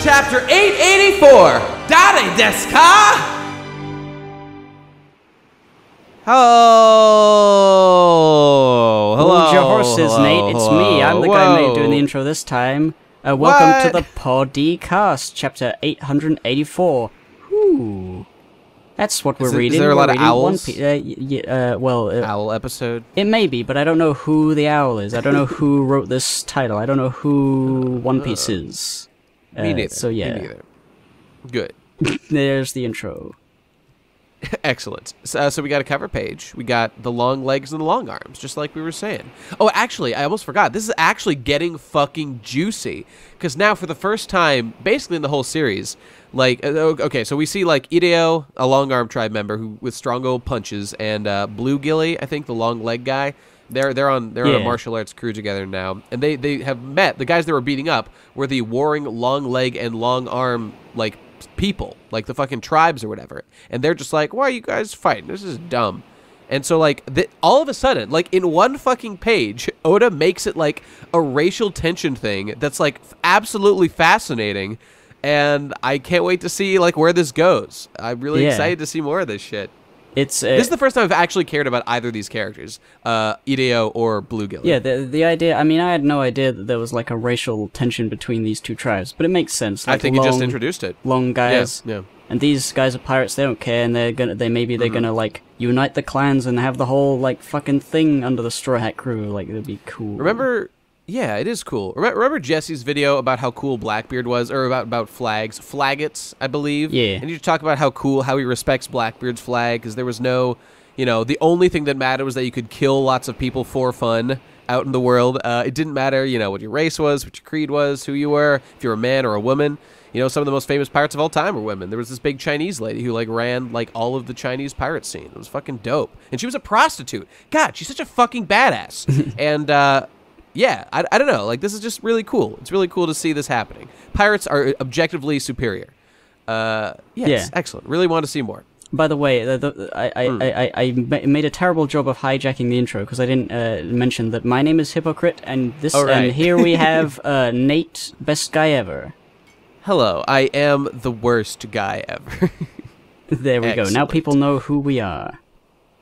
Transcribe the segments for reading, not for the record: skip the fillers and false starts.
Chapter 884, Dare desu ka? Hello. Hold your horses, Nate. It's me. I'm the guy doing the intro this time. Welcome to the podcast, chapter 884. Whew. That's what we're reading. Is there a lot of owls? Owl episode? It may be, but I don't know who the owl is. I don't know who wrote this title. I don't know who One Piece is. Me neither. So yeah. Me neither. Good. There's the intro. Excellent. So we got a cover page. We got the long legs and the long arms, just like we were saying. Oh, actually, I almost forgot. This is actually getting fucking juicy. Because now, for the first time, basically in the whole series, like, okay, so we see, like, Ideo, a long arm tribe member who with strong old punches, and Blue Gilly, I think, the long leg guy. They're on a martial arts crew together now, and they have met. The guys they were beating up were the warring long leg and long arm, like, people, like the fucking tribes or whatever, and they're just like, why are you guys fighting? This is dumb. And so, like, all of a sudden, like, in one fucking page, Oda makes it like a racial tension thing that's like absolutely fascinating, and I can't wait to see like where this goes. I'm really excited to see more of this shit. This is the first time I've actually cared about either of these characters, Ideo or Blue Gilly. Yeah, the idea, I mean, I had no idea that there was, like, a racial tension between these two tribes, but it makes sense. Like, I think you just introduced it. Long guys. Yeah. And these guys are pirates, they don't care, and they're gonna, like, unite the clans and have the whole, like, fucking thing under the Straw Hat crew. Like, it'd be cool. Remember... Yeah, it is cool. Remember Jesse's video about how cool Blackbeard was, or about flags, flaggots, I believe. Yeah. And you talk about how he respects Blackbeard's flag, because there was no, the only thing that mattered was that you could kill lots of people for fun out in the world. It didn't matter, what your race was, what your creed was, who you were, if you were a man or a woman. Some of the most famous pirates of all time were women. There was this big Chinese lady who, like, ran, like, all of the Chinese pirate scene. It was fucking dope. And she was a prostitute. God, she's such a fucking badass. And, yeah, I don't know. Like, this is just really cool. It's really cool to see this happening. Pirates are objectively superior. Yes, excellent. Really want to see more. By the way, I made a terrible job of hijacking the intro because I didn't mention that my name is Hippocrit, and and here we have Nate, best guy ever. Hello, I am the worst guy ever. There we go. Now people know who we are.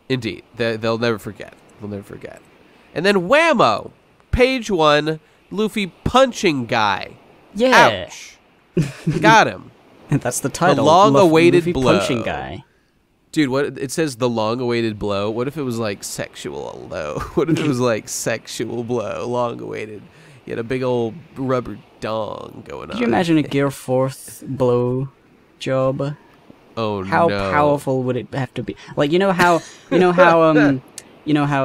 Indeed, they'll never forget. They'll never forget. And then whammo. Page 1, Luffy punching guy. Yeah. Ouch. Got him. That's the title. The long-awaited blow. Punching guy. Dude, what it says the long-awaited blow. What if it was like sexual though? What if it was like sexual blow, long-awaited? You had a big old rubber dong going on. Could you imagine a Gear 4th blow job? Oh, how no. How powerful would it have to be? Like, you know how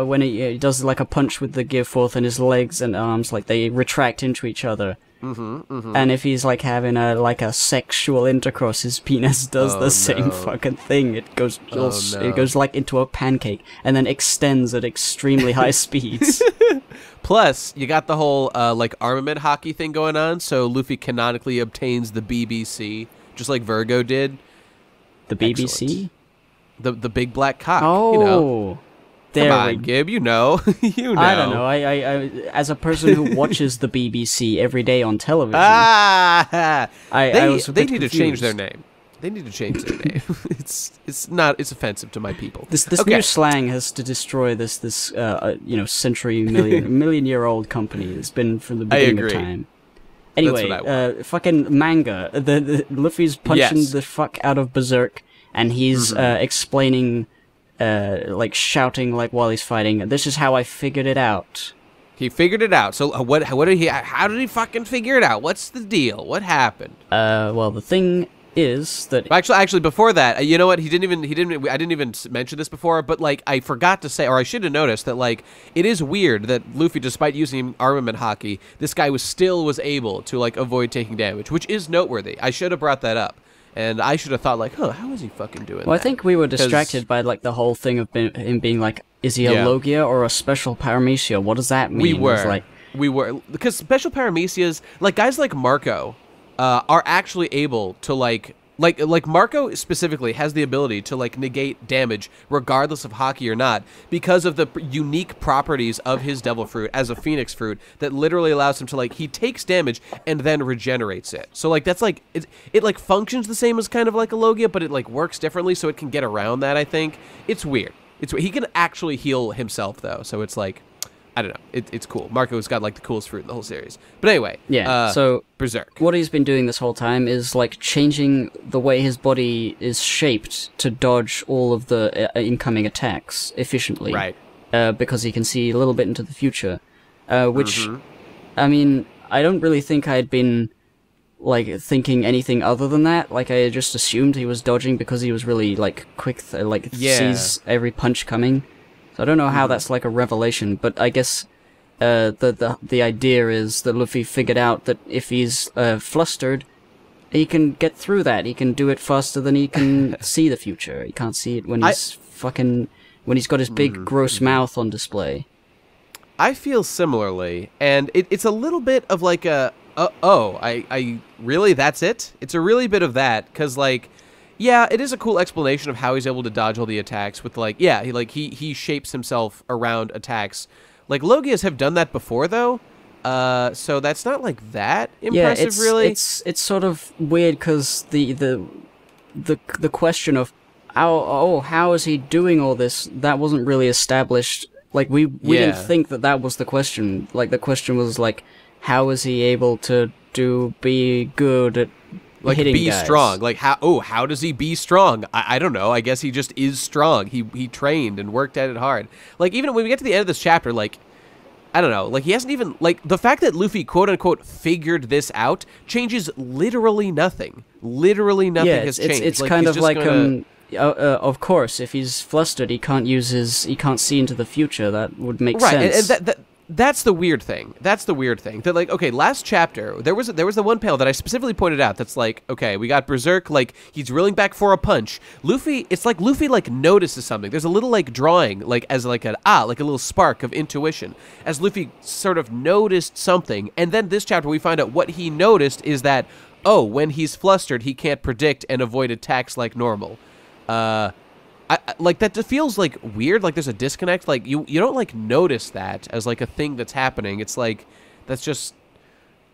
when he does like a punch with the Gear 4th and his legs and arms, like they retract into each other. And if he's like having a sexual intercourse, his penis does the same fucking thing. It goes it goes like into a pancake and then extends at extremely high speeds. Plus, you got the whole like armament hockey thing going on. So Luffy canonically obtains the BBC, just like Virgo did. The BBC. Excellent. The big black cock. Oh. Come on, Gib, you know. You know. I don't know. I as a person who watches the BBC every day on television, they need to change their name. They need to change their name. It's offensive to my people. This new slang has to destroy this million-year-old company. It's been from the beginning of time. Anyway, fucking manga. The Luffy's punching the fuck out of Berserk, and he's explaining. Like shouting like while he's fighting. This is how I figured it out. He figured it out. So what did he? How did he fucking figure it out? What's the deal? What happened? Well, the thing is that actually before that, you know what? I didn't even mention this before, but like I forgot to say, or I should have noticed that like it is weird that Luffy, despite using armament hockey, this guy was able to like avoid taking damage, which is noteworthy. I should have brought that up. And I should have thought, like, how is he fucking doing that? Well, I think we were distracted by, like, the whole thing of him being like, is he a Logia or a special Paramecia? What does that mean? We were. Because special Paramecias, like, guys like Marco are actually able to, like, Like Marco specifically has the ability to like negate damage regardless of hockey or not because of the unique properties of his devil fruit as a phoenix fruit that literally allows him to like he takes damage and then regenerates it. So like that's like it like functions the same as kind of like a Logia, but it like works differently so it can get around that. I think it's weird. He can actually heal himself though, so it's like I don't know. It's cool. Marco's got like the coolest fruit in the whole series. But anyway, yeah. So Berserk. What he's been doing this whole time is like changing the way his body is shaped to dodge all of the incoming attacks efficiently. Right. Because he can see a little bit into the future, which, I mean, I don't really think I'd been like thinking anything other than that. Like I just assumed he was dodging because he was really like quick, sees every punch coming. I don't know how that's like a revelation, but I guess the idea is that Luffy figured out that if he's flustered, he can get through that. He can do it faster than he can see the future. He can't see it when he's when he's got his big gross mouth on display. I feel similarly, and it's a little bit of like a I really that's it. It's a really bit of that because like. Yeah, it is a cool explanation of how he's able to dodge all the attacks with like, yeah, he shapes himself around attacks. Like Logias have done that before though, so that's not like that impressive really. It's sort of weird because the question of how is he doing all this, that wasn't really established. Like we didn't think that was the question. Like the question was like, how is he able to be good at like be guys. Strong, like how does he be strong? I don't know. I guess he just is strong. He trained and worked at it hard. Like even when we get to the end of this chapter, like I don't know, like he hasn't even like the fact that Luffy quote unquote figured this out changes literally nothing. Literally nothing has changed. It's like, kind of like of course, if he's flustered, he can't see into the future. That would make sense. And that's the weird thing. That like, okay, last chapter there was the one panel that I specifically pointed out. That's like, okay, we got Berserk, like he's reeling back for a punch. Luffy, it's like Luffy like notices something. There's a little like drawing, like as like like a little spark of intuition, as Luffy sort of noticed something. And then this chapter we find out what he noticed is that when he's flustered, he can't predict and avoid attacks like normal. Like that feels like weird, like there's a disconnect. Like you don't like notice that as like a thing that's happening. It's like that's just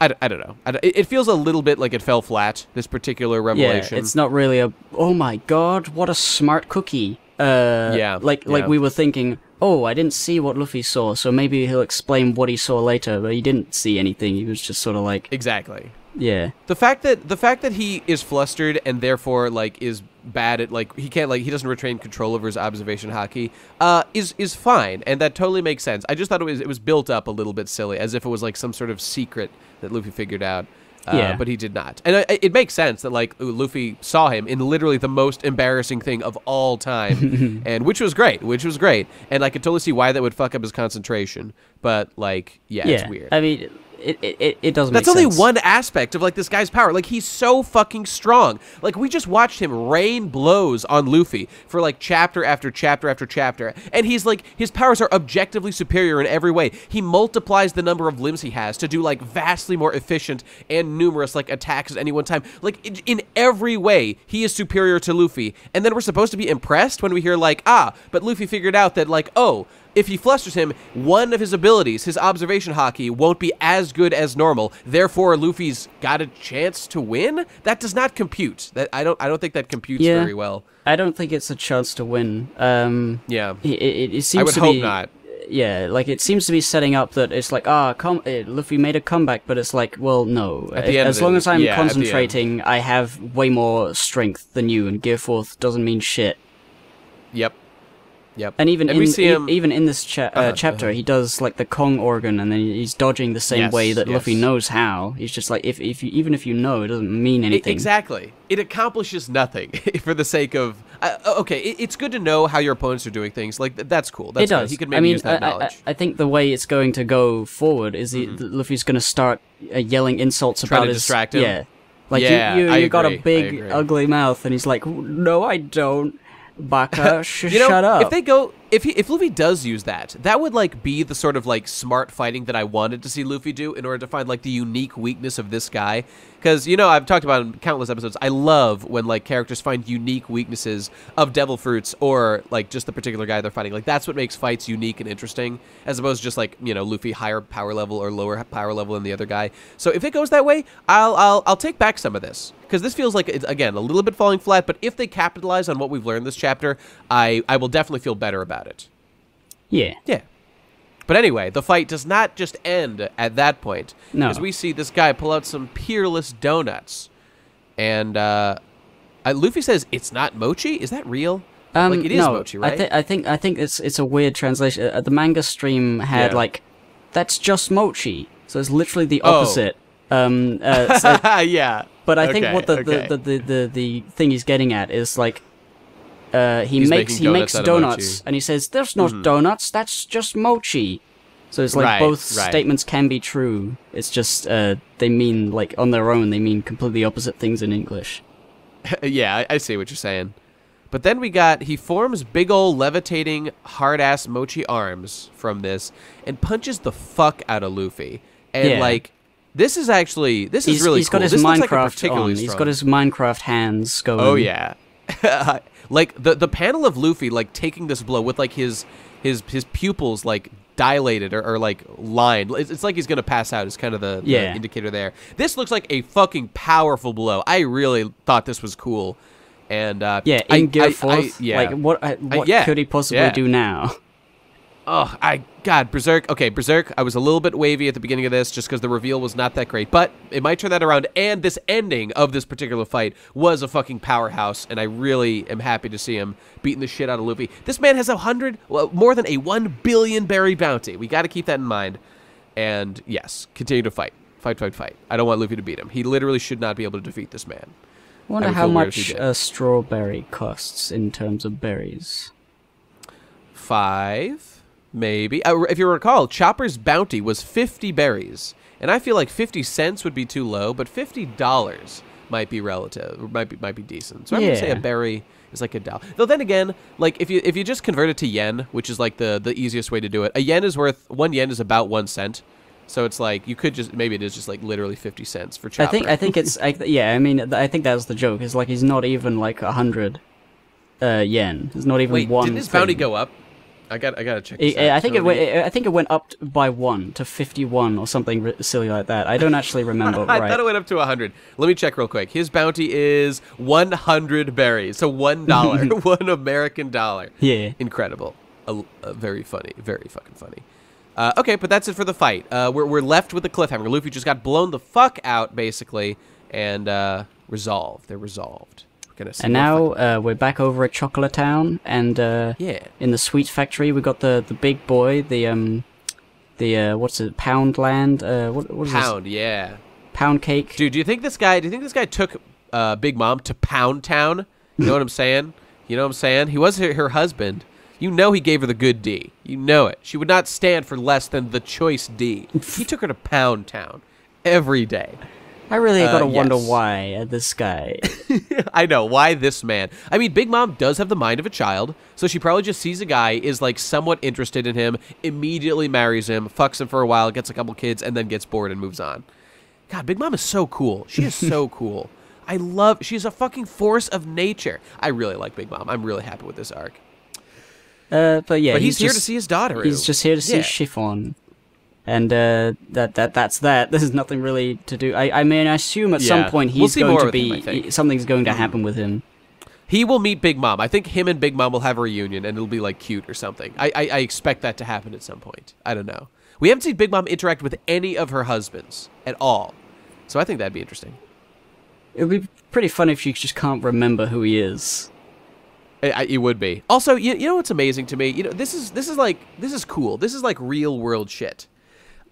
I don't know. It feels a little bit like it fell flat, this particular revelation. Yeah, it's not really a oh my god, what a smart cookie. Like we were thinking, I didn't see what Luffy saw, so maybe he'll explain what he saw later, but he didn't see anything. He was just sort of like exactly. Yeah. The fact that he is flustered and therefore like is bad at like he doesn't retain control over his observation haki is fine, and that totally makes sense. I just thought it was built up a little bit silly, as if it was like some sort of secret that Luffy figured out. But he did not. And it makes sense that like Luffy saw him in literally the most embarrassing thing of all time, and which was great. And I could totally see why that would fuck up his concentration. But like, it's weird. I mean, it doesn't That's make only sense. one aspect of like this guy's power. Like he's so fucking strong. Like we just watched him rain blows on Luffy for like chapter after chapter after chapter. And he's like, his powers are objectively superior in every way. He multiplies the number of limbs he has to do like vastly more efficient and numerous like attacks at any one time. Like in every way, he is superior to Luffy. And then we're supposed to be impressed when we hear like, but Luffy figured out that like, if he flusters him, one of his abilities, his observation haki, won't be as good as normal. Therefore, Luffy's got a chance to win? That does not compute. I don't think that computes very well. I don't think it's a chance to win. It seems I would hope not. Yeah, like it seems to be setting up that it's like, Luffy made a comeback, but it's like, well, no. As long as I'm concentrating, I have way more strength than you, and Gear Forth doesn't mean shit. Yep. And even in this chapter, he does like the Kong organ, and then he's dodging the same way that Luffy knows how. He's just like, even if you know, it doesn't mean anything. Exactly. It accomplishes nothing for the sake of. It's good to know how your opponents are doing things. Like that's cool. That's it does. He could maybe use that knowledge. I think the way it's going to go forward is Luffy's going to start yelling insults about his. Distract him. Yeah. Like you got a big ugly mouth, and he's like, no, I don't. Baka, shut up. If if Luffy does use that, that would like be the sort of like smart fighting that I wanted to see Luffy do in order to find like the unique weakness of this guy. Because, you know, I've talked about in countless episodes, I love when like characters find unique weaknesses of devil fruits or like just the particular guy they're fighting. Like that's what makes fights unique and interesting, as opposed to just like, you know, Luffy higher power level or lower power level than the other guy. So if it goes that way, I'll take back some of this, because this feels like it's, again, a little bit falling flat. But if they capitalize on what we've learned this chapter, I will definitely feel better about it. Yeah. Yeah. But anyway, the fight does not just end at that point. No. As we see this guy pull out some peerless donuts. And Luffy says it's not mochi? Is that real? Like, it is mochi, right? I think it's a weird translation. The manga stream had like, that's just mochi. So it's literally the opposite. Yeah. But I think what the thing he's getting at is like, he makes donuts and he says there's no donuts, that's just mochi. So it's like both statements can be true. It's just they mean, like, on their own they mean completely opposite things in English. Yeah, I see what you're saying. But then he forms big ol' levitating hard ass mochi arms from this and punches the fuck out of Luffy. And like, this is really cool. He's got his Minecraft on. He's got his Minecraft hands going. Oh yeah. Like the panel of Luffy like taking this blow with like his pupils like dilated or like lined. It's like he's gonna pass out. Is kind of the indicator there. This looks like a fucking powerful blow. I really thought this was cool. And in Gear 4th, like what could he possibly do now? Oh, God, Berserk. Okay, Berserk, I was a little bit wavy at the beginning of this just because the reveal was not that great, but it might turn that around, and this ending of this particular fight was a fucking powerhouse, and I really am happy to see him beating the shit out of Luffy. This man has more than a 1 billion berry bounty. We got to keep that in mind. And yes, continue to fight. Fight. I don't want Luffy to beat him. He literally should not be able to defeat this man. I wonder how much a strawberry costs in terms of berries. 5... Maybe. If you recall, Chopper's bounty was 50 berries. And I feel like 50 cents would be too low, but $50 might be relative, might be decent. So I'm going to say a berry is like $1. Though then again, like if you just convert it to yen, which is like the easiest way to do it, one yen is about 1 cent. So it's like you could maybe it is just like literally 50 cents for Chopper. I think it's I mean I think that's the joke. It's like he's not even like 100 yen. It's not even one. Didn't his bounty go up? I gotta check this out. I think it went up by 1 to 51 or something silly like that. I don't actually remember. I thought it went up to 100. Let me check real quick. His bounty is 100 berries, so $1, $1 Yeah, incredible. Very funny, very fucking funny. Okay, but that's it for the fight. We're left with the cliffhanger. Luffy just got blown the fuck out, basically, and resolved. They're resolved. And now we're back over at Chocolate Town, and in the sweet factory we got the big boy, the what's it, Poundland? What is Pound? This? Yeah. Pound cake. Dude, do you think this guy took Big Mom to Pound Town? You know what I'm saying? You know what I'm saying? He was her husband. You know he gave her the good D. You know it. She would not stand for less than the choice D. He took her to Pound Town every day. I really gotta wonder why this guy. I know, why this man? I mean, Big Mom does have the mind of a child, so she probably just sees a guy, is like somewhat interested in him, immediately marries him, fucks him for a while, gets a couple kids, and then gets bored and moves on. God, Big Mom is so cool. She is so cool. She's a fucking force of nature. I really like Big Mom. I'm really happy with this arc. But he's here to see his daughter. He's just here to see Chiffon. And that's that. There's nothing really to do. I mean, I assume at some point something's going to happen with him. He will meet Big Mom. I think him and Big Mom will have a reunion, and it'll be like cute or something. I expect that to happen at some point. I don't know. We haven't seen Big Mom interact with any of her husbands at all, so I think that'd be interesting. It would be pretty fun if you just can't remember who he is. It would be. Also, you know what's amazing to me? You know, this is cool. This is like real world shit.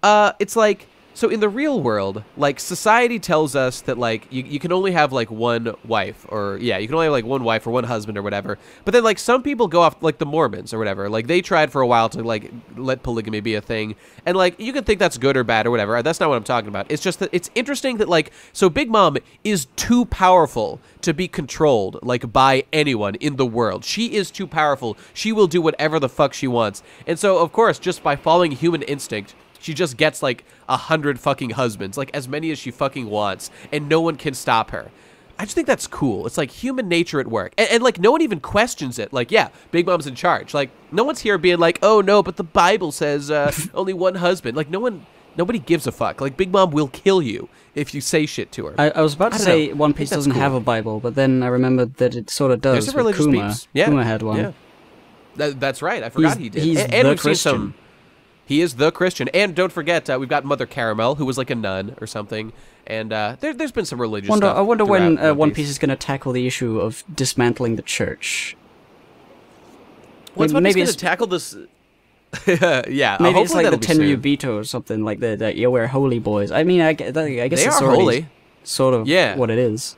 It's like So in the real world, like, society tells us that, like, you can only have, like, one wife, or, yeah, you can only have, like, one wife or one husband or whatever. But then, like, some people go off, like, the Mormons or whatever. Like, they tried for a while to, like, let polygamy be a thing. And, like, you can think that's good or bad or whatever. That's not what I'm talking about. It's just that it's interesting that, like, so Big Mom is too powerful to be controlled, like, by anyone in the world. She is too powerful. She will do whatever the fuck she wants. And so, of course, just by following human instinct, she just gets, like, 100 fucking husbands, like, as many as she fucking wants, and no one can stop her. I just think that's cool. It's, like, human nature at work. And, like, no one even questions it. Like, yeah, Big Mom's in charge. Like, no one's here being like, oh, no, but the Bible says only one husband. Like, nobody gives a fuck. Like, Big Mom will kill you if you say shit to her. I was about to say One Piece doesn't have a Bible, but then I remembered that it sort of does. There's a religious peeps. Yeah. Kuma had one. Yeah. That's right. I forgot he did. He's and the we've Christian. seen some... He is the Christian. And don't forget, we've got Mother Caramel, who was like a nun or something. And there's been some religious stuff. I wonder when One Piece is going to tackle the issue of dismantling the church. Well, maybe it's going to tackle this... yeah, maybe it's like the Tenryu Bito or something like that. Yeah, we're holy boys. I mean, I guess they it's are holy. Sort of what it is.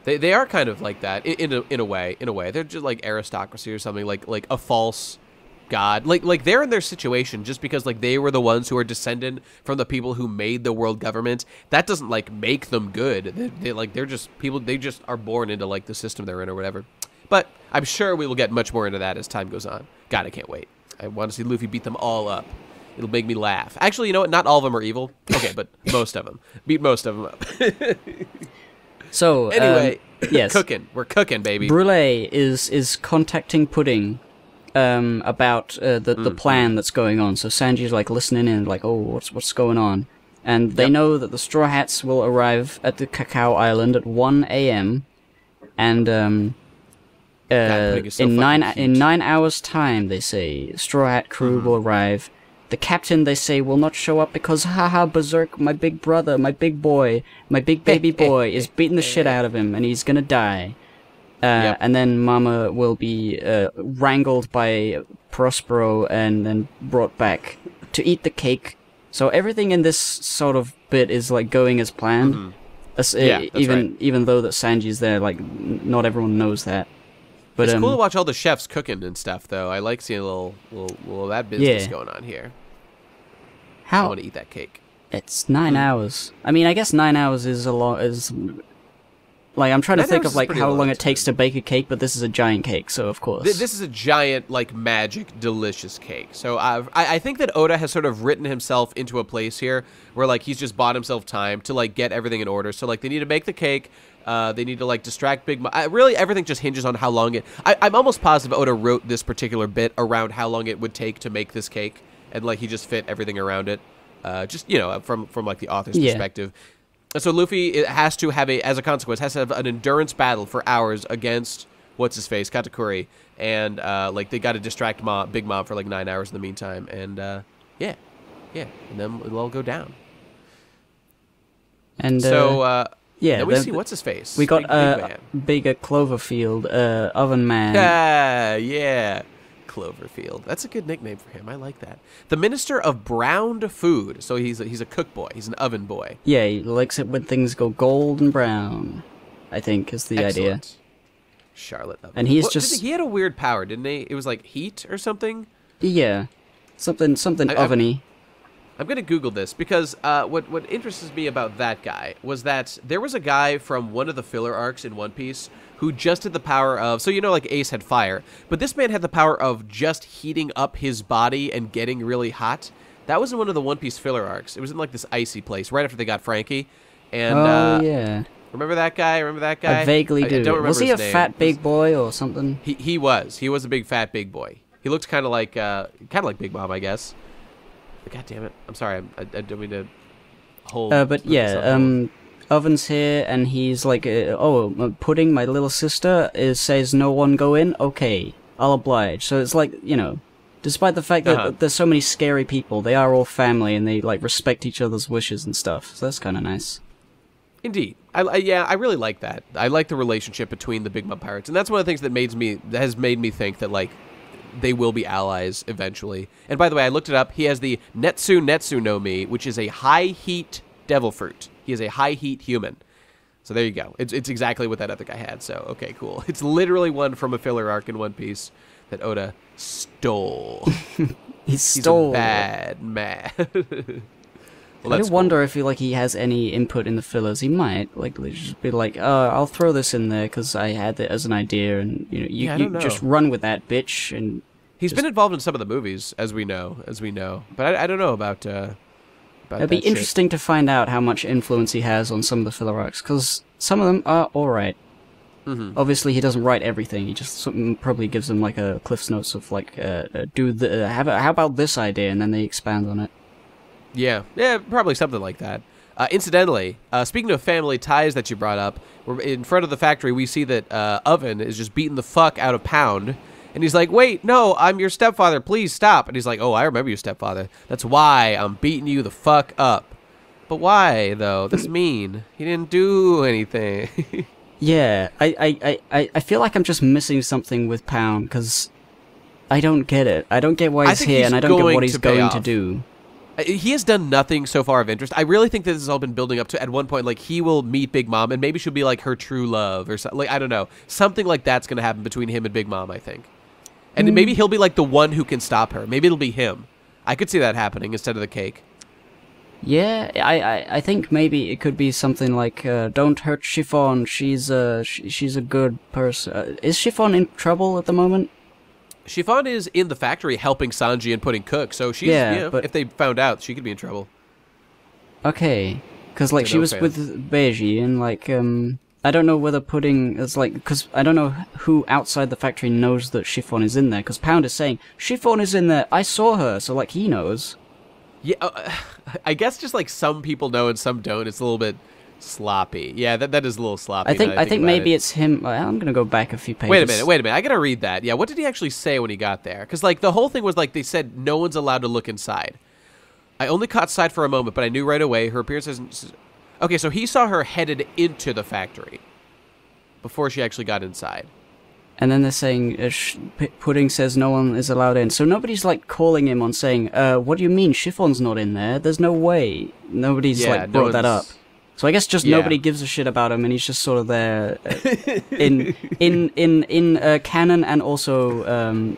They are kind of like that in a way. They're just like aristocracy or something, like a false god. Like they're in their situation just because like they were the ones who are descended from the people who made the world government. That doesn't like make them good. They're just people. They just are born into like the system they're in or whatever. But I'm sure we will get much more into that as time goes on. God, I can't wait. I want to see Luffy beat them all up. It'll make me laugh. Actually, you know what? Not all of them are evil. Okay, but most of them. Beat most of them up. So anyway, yes, we're cooking, baby. Brûlé is contacting Pudding about the plan that's going on. So Sanji's like listening in, like, oh, what's going on? And they know that the Straw Hats will arrive at the Cacao Island at 1 a.m. and in 9 hours' time, they say, Straw Hat crew will arrive. The captain, they say, will not show up because, haha, Berserk, my big brother, my big boy, my big baby boy, is beating the shit out of him, and he's gonna die. And then Mama will be wrangled by Prospero and then brought back to eat the cake. So everything in this sort of bit is like going as planned. Even though that Sanji's there, like not everyone knows that. But it's cool to watch all the chefs cooking and stuff, though. I like seeing a little of that business going on here. I want to eat that cake. It's 9 hours. I mean, I guess 9 hours is a lot. Like, I'm trying to think of like how long it takes to bake a cake, but this is a giant cake, so of course. This is a giant, like, magic, delicious cake. So I think that Oda has sort of written himself into a place here where, like, he's just bought himself time to, like, get everything in order. So, like, they need to make the cake. They need to, like, distract Big Mom. Really, everything just hinges on how long it... I'm almost positive Oda wrote this particular bit around how long it would take to make this cake. And, like, he just fit everything around it. Just, you know, from like, the author's perspective. And so Luffy has to have as a consequence, has to have an endurance battle for hours against, what's-his-face, Katakuri. And, like, they got to distract Big Mom for, like, 9 hours in the meantime. And, yeah. And then it'll all go down. And, so, then we see what's-his-face. We got Big Cloverfield, Oven Man. Yeah. Cloverfield. That's a good nickname for him. I like that. The Minister of Browned Food. So he's a cook boy. He's an oven boy. Yeah, he likes it when things go gold and brown, I think, is the idea. Charlotte oven. And he's just... He had a weird power, didn't he? It was like heat or something? Yeah. Something oveny. I'm going to Google this because what interests me about that guy was that there was a guy from one of the filler arcs in One Piece who just had the power of... So, you know, like Ace had fire, but this man had the power of just heating up his body and getting really hot. That was in one of the One Piece filler arcs. It was in, like, this icy place right after they got Frankie. And, yeah. Remember that guy? I vaguely do. I don't remember was he his a name. fat big boy or something? He was. He was a big fat big boy. He looked kind of like Big Mom, I guess. God damn it! I'm sorry. I don't mean to hold. But yeah, Oven's here, and he's like, Pudding, my little sister, says no one go in. Okay, I'll oblige. So it's like, you know, despite the fact that there's so many scary people, they are all family, and they like respect each other's wishes and stuff. So that's kind of nice. Indeed, I really like that. I like the relationship between the Big Mom pirates, and that's one of the things that has made me think that, like, they will be allies eventually. And by the way, I looked it up. He has the Netsu no Mi, which is a high heat devil fruit. He is a high heat human. So there you go. It's exactly what that other guy had. So okay, cool. It's literally one from a filler arc in One Piece that Oda stole. He's a bad man. Well, I do wonder if he has any input in the fillers. He might just be like, I'll throw this in there because I had it as an idea, and you just run with that, bitch. And he's been involved in some of the movies, as we know. But I don't know about it'd be interesting to find out how much influence he has on some of the filler arcs, because some of them are all right. Mm-hmm. Obviously, he doesn't write everything. He just probably gives them like a Cliff's Notes of like, how about this idea, and then they expand on it. Yeah, probably something like that. Incidentally, speaking of family ties that you brought up, we're in front of the factory. We see that Oven is just beating the fuck out of Pound, and he's like, "Wait, no, I'm your stepfather. Please stop." And he's like, "Oh, I remember your stepfather. That's why I'm beating you the fuck up." But why though? That's mean. He didn't do anything. Yeah, I feel like I'm just missing something with Pound because I don't get it. I don't get why he's here, and I don't get what he's going to do. He has done nothing so far of interest. I really think that this has all been building up to, at one point, like, he will meet Big Mom, and maybe she'll be, like, her true love, or something. Like, I don't know. Something like that's going to happen between him and Big Mom, I think. And maybe he'll be, like, the one who can stop her. Maybe it'll be him. I could see that happening instead of the cake. Yeah, I think maybe it could be something like, don't hurt Chiffon, she's a good person. Is Chiffon in trouble at the moment? Chiffon is in the factory helping Sanji and putting cook, so she's, but if they found out, she could be in trouble. Okay, because, like, she was with Beiji, and, like, I don't know whether Pudding is, like, because I don't know who outside the factory knows that Chiffon is in there, because Pound is saying, Chiffon is in there, I saw her, so, like, he knows. Yeah, I guess just, like, some people know and some don't. It's a little bit sloppy. Yeah, that is a little sloppy. I think maybe it's him. I'm gonna go back a few pages. Wait a minute. I gotta read that. Yeah, what did he actually say when he got there? Because, like, the whole thing was, like, they said no one's allowed to look inside. I only caught sight for a moment, but I knew right away her appearance isn't... Okay, so he saw her headed into the factory before she actually got inside. And then they're saying, Pudding says no one is allowed in. So nobody's, like, calling him on saying, what do you mean Chiffon's not in there? There's no way. Nobody's, brought that up. So I guess just nobody gives a shit about him, and he's just sort of there in canon, and also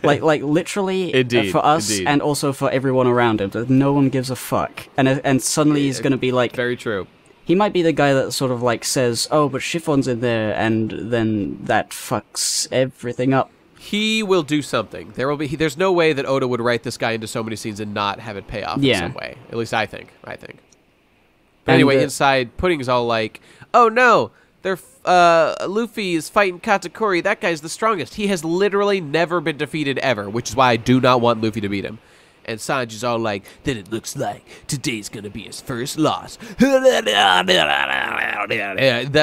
like literally for us and also for everyone around him. No one gives a fuck, and suddenly he's gonna be like, very true. He might be the guy that sort of like says, "Oh, but Chiffon's in there," and then that fucks everything up. He will do something. There's no way that Oda would write this guy into so many scenes and not have it pay off in some way. At least I think. But anyway, inside, Pudding's all like, "Oh no, Luffy is fighting Katakuri. That guy's the strongest. He has literally never been defeated ever, which is why I do not want Luffy to beat him." And Sanji's all like, "Then it looks like today's gonna be his first loss." That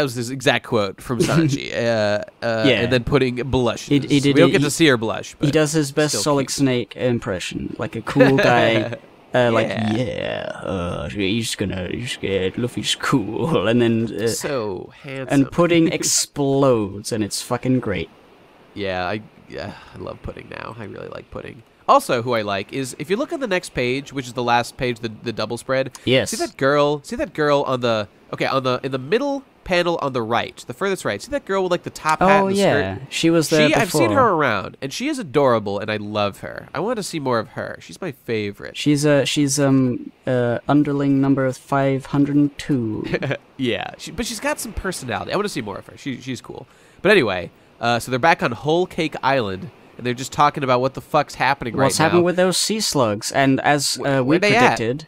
was his exact quote from Sanji. And then Pudding blushes. We don't get to see her blush. But he does his best Solid Snake impression, like a cool guy. He's scared. Luffy's cool, and then so handsome. And Pudding explodes, and it's fucking great. Yeah, I love Pudding now. I really like Pudding. Also, who I like is, if you look on the next page, which is the last page, the double spread. Yes. See that girl on the in the middle panel on the right, the furthest right. See that girl with, like, the top hat and the skirt? She was there before. I've seen her around, and she is adorable, and I love her. I want to see more of her. She's my favorite. She's underling number 502. Yeah, but she's got some personality. I want to see more of her. She's cool. But anyway, so they're back on Whole Cake Island, and they're just talking about what the fuck's happening right now. What's happening with those sea slugs? And as we predicted,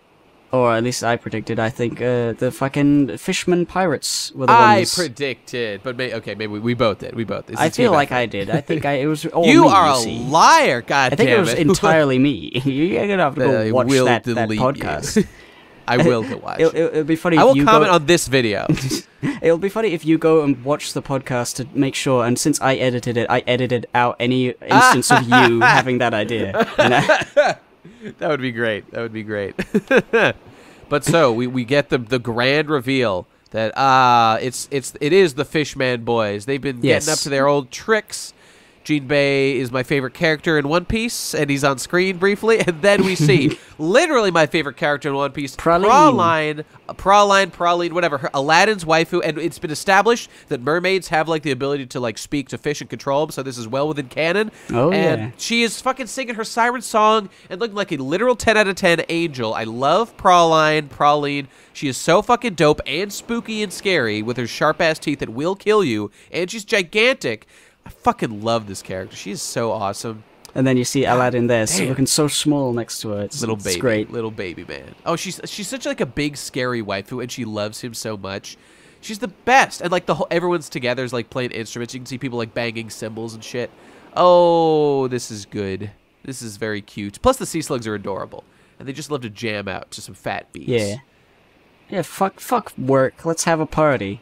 or at least I predicted, I think the fucking Fishman pirates were the ones. I predicted, but maybe we both did. I feel like I did. I think it was all you me, are a see. liar, goddammit. I think it was entirely me. You're going to have to go watch that podcast. I will go watch. It'll be funny. I will comment on this video. It'll be funny if you go and watch the podcast to make sure. And since I edited out any instance of you having that idea. That would be great. But so we get the grand reveal that it is the Fishman boys. They've been getting up to their old tricks, Jinbei is my favorite character in One Piece, and he's on screen briefly. And then we see literally my favorite character in One Piece, Praline, whatever, Aladdin's waifu. And it's been established that mermaids have like the ability to like speak to fish and control them, so this is well within canon. Oh, and she is fucking singing her siren song and looking like a literal 10 out of 10 angel. I love Praline. She is so fucking dope and spooky and scary with her sharp-ass teeth that will kill you, and she's gigantic. I fucking love this character. She is so awesome. And then you see Aladdin there, looking so small next to her. It's great. Little baby man. Oh, she's such like a big scary waifu, and she loves him so much. She's the best, and like everyone's together is like playing instruments. You can see people like banging cymbals and shit. Oh, this is good. This is very cute. Plus the sea slugs are adorable, and they just love to jam out to some fat beats. Yeah. Yeah, fuck work. Let's have a party.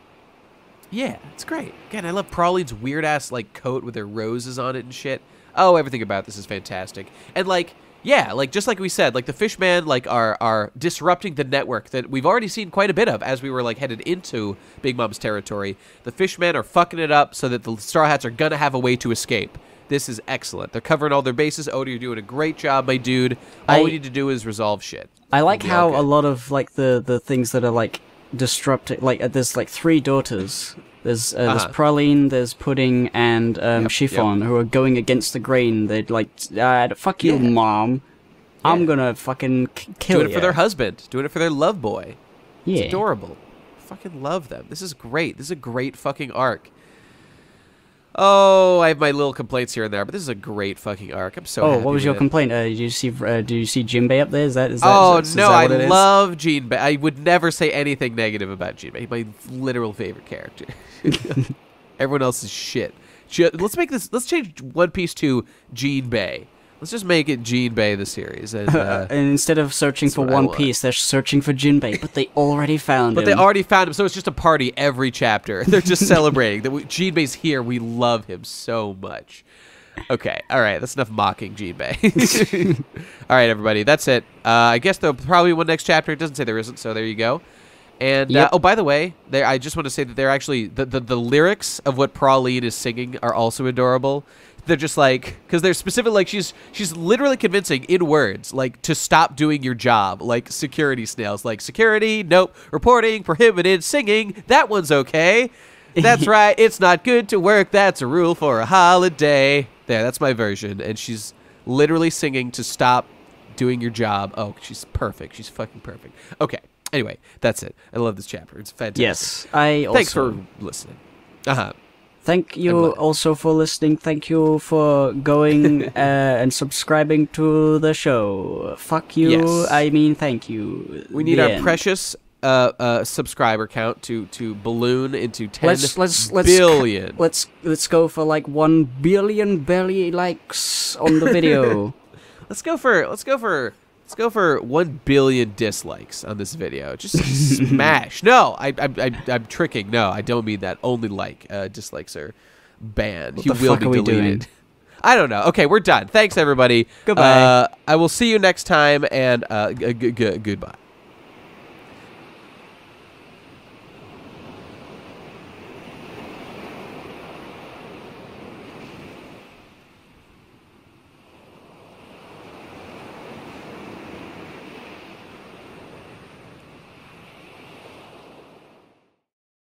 Yeah, it's great. Again, I love Praline's weird-ass, like, coat with their roses on it and shit. Oh, everything about this is fantastic. And, like, yeah, like, just like we said, like, the Fishman, like, are disrupting the network that we've already seen quite a bit of as we were, like, headed into Big Mom's territory. The Fishmen are fucking it up so that the Straw Hats are gonna have a way to escape. This is excellent. They're covering all their bases. Oda, you're doing a great job, my dude. All we need to do is resolve shit. I like how a lot of, like, the things that are, like, disrupting, like, there's, like, 3 daughters. There's Praline, there's Pudding, and Chiffon, who are going against the grain. They're like, fuck you, Mom. I'm gonna fucking kill you. Doing it for their husband. Doing it for their love boy. Yeah. It's adorable. Fucking love them. This is great. This is a great fucking arc. Oh, I have my little complaints here and there, but this is a great fucking arc. I'm so happy what was your it. complaint? Do you see Jinbei up there? Is that no, I what it is? love Jinbei. I would never say anything negative about Jinbei. He's my literal favorite character. Everyone else is shit. Let's make this. Let's change One Piece to Jinbei. Let's just make it Jinbei the series. And, and instead of searching for One Piece, they're searching for Jinbei, but they already found him. But they already found him, so it's just a party every chapter. They're just celebrating that Jinbei's here. We love him so much. Okay, all right, that's enough mocking Jinbei. All right, everybody, that's it. I guess there'll probably be one next chapter. It doesn't say there isn't, so there you go. And oh, by the way, I just want to say that they're actually the lyrics of what Praline is singing are also adorable. They're just like, because they're specific, like she's literally convincing in words, like, to stop doing your job, like security snails, like security, nope, reporting, prohibited, singing, that one's okay. That's right, it's not good to work, that's a rule for a holiday. There, that's my version, and she's literally singing to stop doing your job. Oh, she's perfect, she's fucking perfect. Okay, anyway, that's it. I love this chapter, it's fantastic. Yes, I also... Thanks for listening. Thank you also for listening. Thank you for going and subscribing to the show. Fuck you. Yes. I mean, thank you. We need our precious subscriber count to balloon into 10 billion. Let's go for like 1 billion belly likes on the video. Let's go for 1 billion dislikes on this video. Just smash. No, I'm tricking. No, I don't mean that. Only like. Dislikes are banned. What the fuck are we doing? I don't know. Okay, we're done. Thanks, everybody. Goodbye. I will see you next time, and goodbye.